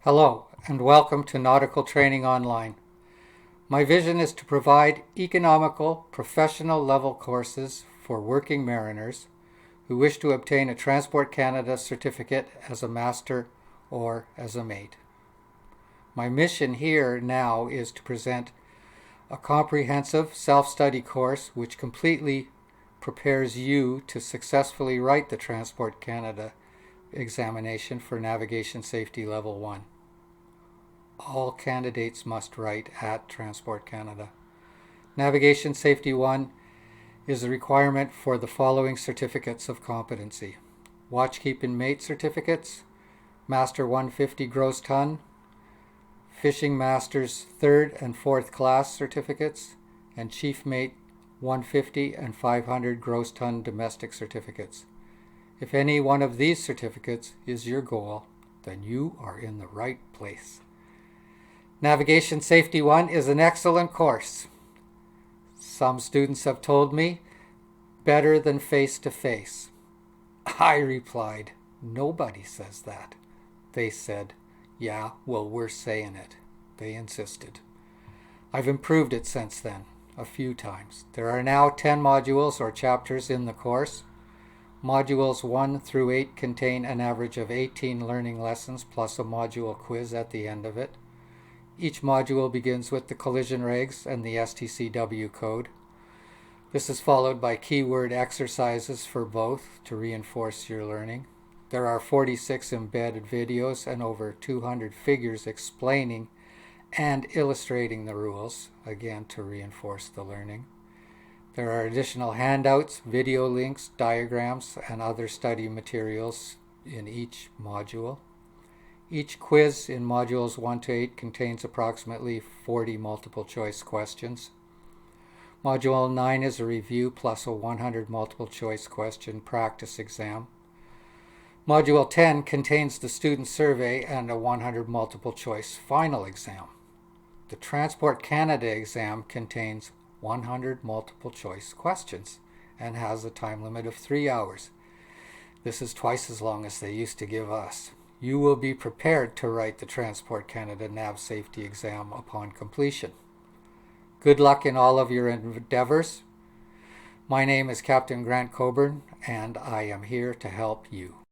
Hello, and welcome to Nautical Training Online. My vision is to provide economical, professional level courses for working mariners who wish to obtain a Transport Canada certificate as a master or as a mate. My mission here now is to present a comprehensive self-study course which completely prepares you to successfully write the Transport Canada examination for Navigation Safety Level 1. All candidates must write at Transport Canada. Navigation Safety 1 is a requirement for the following certificates of competency: Watchkeeping Mate certificates, Master 150 Gross Ton, Fishing Masters 3rd and 4th class certificates, and Chief Mate 150 and 500 Gross Ton domestic certificates. If any one of these certificates is your goal, then you are in the right place. Navigation Safety 1 is an excellent course. Some students have told me, better than face-to-face. I replied, nobody says that. They said, yeah, well, we're saying it. They insisted. I've improved it since then, a few times. There are now 10 modules or chapters in the course. Modules 1 through 8 contain an average of 18 learning lessons plus a module quiz at the end of it. Each module begins with the collision regs and the STCW code. This is followed by keyword exercises for both to reinforce your learning. There are 46 embedded videos and over 200 figures explaining and illustrating the rules, again to reinforce the learning. There are additional handouts, video links, diagrams, and other study materials in each module. Each quiz in modules 1 to 8 contains approximately 40 multiple choice questions. Module 9 is a review plus a 100 multiple choice question practice exam. Module 10 contains the student survey and a 100 multiple choice final exam. The Transport Canada exam contains 100 multiple choice questions and has a time limit of 3 hours. This is twice as long as they used to give us. You will be prepared to write the Transport Canada Nav Safety exam upon completion. Good luck in all of your endeavors. My name is Captain Grant Coburn, and I am here to help you.